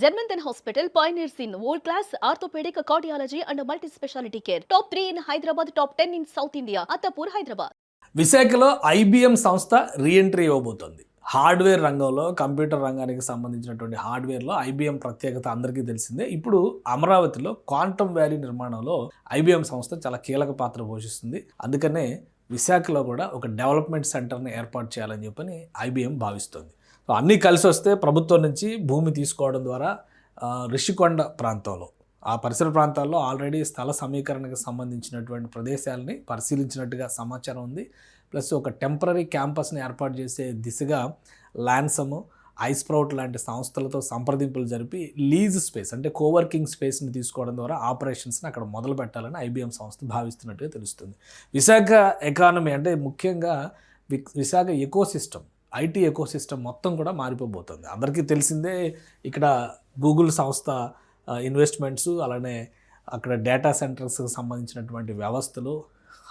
Janmanthan Hospital pioneers in world-class orthopedic, cardiology and multi-specialty care. Top 3 in Hyderabad, top 10 in South India. Attapur, Hyderabad. విశాఖలో IBM సంస్థ reentry ఇవ్వబోతోంది. Hardware రంగంలో, computer రంగానికి సంబంధించినటువంటి హార్డ్వేర్లో IBM ప్రత్యేకత అందరికీ తెలిసిందే. ఇప్పుడు అమరావతిలో క్వాంటమ్ వ్యాలీ నిర్మాణంలో ఐబిఎం సంస్థ చాలా కీలక పాత్ర పోషిస్తుంది. అందుకనే విశాఖలో కూడా ఒక డెవలప్మెంట్ సెంటర్ని ఏర్పాటు చేయాలని చెప్పని ఐబిఎం భావిస్తోంది. సో అన్నీ కలిసి వస్తే ప్రభుత్వం నుంచి భూమి తీసుకోవడం ద్వారా రిషికొండ ప్రాంతంలో, ఆ పరిసర ప్రాంతాల్లో ఆల్రెడీ స్థల సమీకరణకు సంబంధించినటువంటి ప్రదేశాలని పరిశీలించినట్టుగా సమాచారం ఉంది. ప్లస్ ఒక టెంపరీ క్యాంపస్ని ఏర్పాటు చేసే దిశగా ల్యాన్సమ్, ఐస్ప్రౌట్ లాంటి సంస్థలతో సంప్రదింపులు జరిపి లీజ్ స్పేస్ అంటే కోవర్కింగ్ స్పేస్ని తీసుకోవడం ద్వారా ఆపరేషన్స్ని అక్కడ మొదలు పెట్టాలని ఐబిఎం సంస్థ భావిస్తున్నట్టుగా తెలుస్తుంది. విశాఖ ఎకానమీ అంటే ముఖ్యంగా విశాఖ ఎకోసిస్టమ్, ఐటీ ఎకోసిస్టమ్ మొత్తం కూడా మారిపోబోతుంది. అందరికీ తెలిసిందే ఇక్కడ గూగుల్ సంస్థ ఇన్వెస్ట్మెంట్స్, అలానే అక్కడ డేటా సెంటర్స్కి సంబంధించినటువంటి వ్యవస్థలు,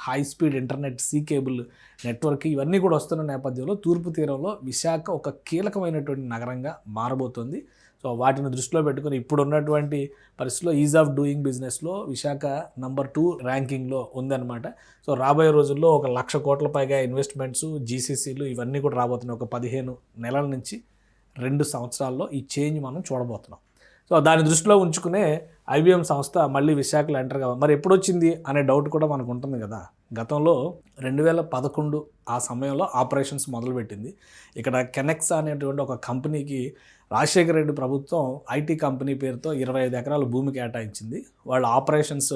high speed internet, sea cable network ఇవన్నీ కూడా వస్తున్న నేపథ్యంలో తూర్పు తీరంలో విశాఖ ఒక కీలకమైనటువంటి నగరంగా మారబోతుంది. సో వాటిని దృష్టిలో పెట్టుకుని ఇప్పుడున్నటువంటి పరిస్థితిలో ఈజ్ ఆఫ్ డూయింగ్ బిజినెస్లో విశాఖ నంబర్ 2 ర్యాంకింగ్లో ఉందన్నమాట. సో రాబోయే రోజుల్లో 1,00,000 కోట్ల పైగా ఇన్వెస్ట్మెంట్స్, జీసీసీలు ఇవన్నీ కూడా రాబోతున్నాయి. ఒక 15 నెలల నుంచి 2 సంవత్సరాల్లో ఈ చేంజ్ మనం చూడబోతున్నాం. సో దాన్ని దృష్టిలో ఉంచుకునే ఐబిఎం సంస్థ మళ్ళీ విశాఖలో ఎంటర్ కావాలి. మరి ఎప్పుడు వచ్చింది అనే డౌట్ కూడా మనకు ఉంటుంది కదా. గతంలో 2011 ఆ సమయంలో ఆపరేషన్స్ మొదలుపెట్టింది. ఇక్కడ కెనెక్స్ అనేటువంటి ఒక కంపెనీకి రాజశేఖర రెడ్డి ప్రభుత్వం ఐటీ కంపెనీ పేరుతో 25 ఎకరాల భూమి కేటాయించింది. వాళ్ళు ఆపరేషన్స్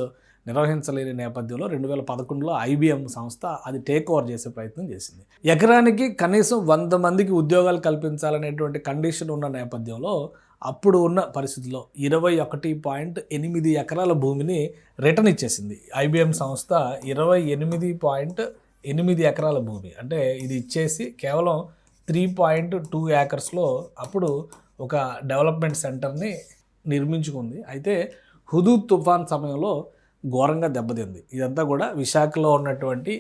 నిర్వహించలేని నేపథ్యంలో 2011లో ఐబిఎం సంస్థ అది టేక్ ఓవర్ చేసే ప్రయత్నం చేసింది. ఎకరానికి కనీసం 100 మందికి ఉద్యోగాలు కల్పించాలనేటువంటి కండిషన్ ఉన్న నేపథ్యంలో అప్పుడు ఉన్న పరిస్థితుల్లో 21.8 ఎకరాల భూమిని రిటర్న్ ఇచ్చేసింది ఐబిఎం సంస్థ. 28.8 ఎకరాల భూమి అంటే ఇది ఇచ్చేసి కేవలం 3.2 ఏకర్స్లో అప్పుడు ఒక డెవలప్మెంట్ సెంటర్ని నిర్మించుకుంది. అయితే హుదూద్ తుఫాన్ సమయంలో ఘోరంగా దెబ్బతింది. ఇదంతా కూడా విశాఖలో ఉన్నటువంటి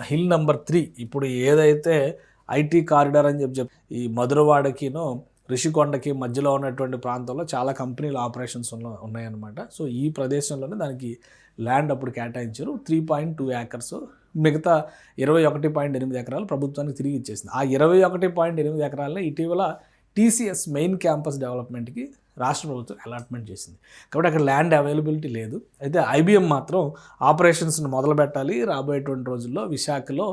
హిల్ నెంబర్ 3, ఇప్పుడు ఏదైతే ఐటీ కారిడార్ అని చెప్పి ఈ మధురవాడకినో రిషికొండకి మధ్యలో ఉన్నటువంటి ప్రాంతంలో చాలా కంపెనీల ఆపరేషన్స్ ఉన్నాయన్నమాట. సో ఈ ప్రదేశంలోనే దానికి ల్యాండ్ అప్పుడు కేటాయించారు. 3.2 ఏకర్స్, మిగతా 21.8 ఎకరాలు ప్రభుత్వానికి తిరిగి ఇచ్చేసింది. ఆ 21.8 ఎకరాలనే ఇటీవల టీసీఎస్ మెయిన్ క్యాంపస్ డెవలప్మెంట్కి రాష్ట్ర ప్రభుత్వం అలాట్మెంట్ చేసింది. కాబట్టి అక్కడ ల్యాండ్ అవైలబిలిటీ లేదు. అయితే ఐబిఎం మాత్రం ఆపరేషన్స్ని మొదలు పెట్టాలి. రాబోయేటువంటి రోజుల్లో విశాఖలో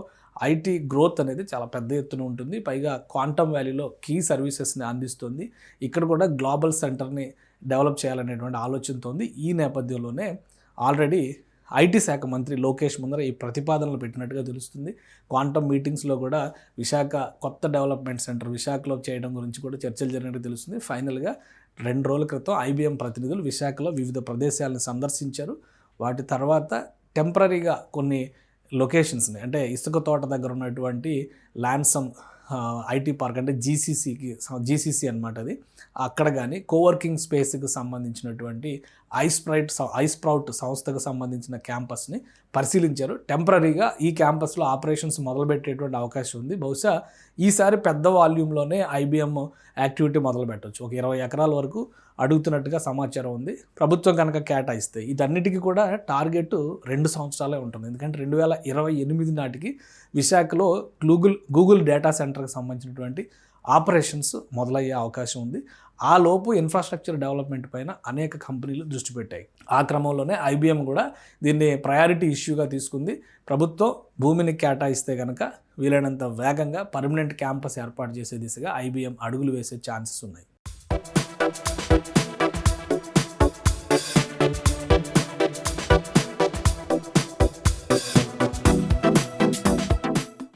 ఐటీ గ్రోత్ అనేది చాలా పెద్ద ఎత్తున ఉంటుంది. పైగా క్వాంటమ్ వ్యాలీలో కీ సర్వీసెస్ని అందిస్తుంది. ఇక్కడ కూడా గ్లోబల్ సెంటర్ని డెవలప్ చేయాలనేటువంటి ఆలోచనతో ఉంది. ఈ నేపథ్యంలోనే ఆల్రెడీ ఐటీ శాఖ మంత్రి లోకేష్ ముందర ఈ ప్రతిపాదనలు పెట్టినట్టుగా తెలుస్తుంది. క్వాంటమ్ మీటింగ్స్లో కూడా విశాఖ కొత్త డెవలప్మెంట్ సెంటర్ విశాఖలో చేయడం గురించి కూడా చర్చలు జరిగినట్టు తెలుస్తుంది. ఫైనల్గా 2 రోజుల క్రితం ఐబిఎం ప్రతినిధులు విశాఖలో వివిధ ప్రదేశాలను సందర్శించారు. వాటి తర్వాత టెంపరీగా కొన్ని లొకేషన్స్ని అంటే ఇసుక తోట దగ్గర ఉన్నటువంటి ల్యాన్సమ్ ఐటీ పార్క్ అంటే జీసీసీ అనమాట అది, అక్కడ కానీ కోవర్కింగ్ స్పేస్కి సంబంధించినటువంటి ఐస్ప్రౌట్ సంస్థకు సంబంధించిన క్యాంపస్ని పరిశీలించారు. టెంపరీగా ఈ క్యాంపస్లో ఆపరేషన్స్ మొదలుపెట్టేటువంటి అవకాశం ఉంది. బహుశా ఈసారి పెద్ద వాల్యూమ్లోనే ఐబిఎం యాక్టివిటీ మొదలు పెట్టవచ్చు. ఒక 20 ఎకరాల వరకు అడుగుతున్నట్టుగా సమాచారం ఉంది. ప్రభుత్వం కనుక కేటాయిస్తే ఇదన్నిటికీ కూడా టార్గెట్ 2 సంవత్సరాలే ఉంటుంది. ఎందుకంటే 2028 నాటికి విశాఖలో గూగుల్ డేటా సెంటర్కి సంబంధించినటువంటి ఆపరేషన్స్ మొదలయ్యే అవకాశం ఉంది. ఆ లోపు ఇన్ఫ్రాస్ట్రక్చర్ డెవలప్మెంట్ పైన అనేక కంపెనీలు దృష్టి పెట్టాయి. ఆ క్రమంలోనే ఐబిఎం కూడా దీన్ని ప్రయారిటీ ఇష్యూగా తీసుకుంది. ప్రభుత్వం భూమిని కేటాయిస్తే కనుక వీలైనంత వేగంగా పర్మనెంట్ క్యాంపస్ ఏర్పాటు చేసే దిశగా ఐబిఎం అడుగులు వేసే ఛాన్సెస్ ఉన్నాయి.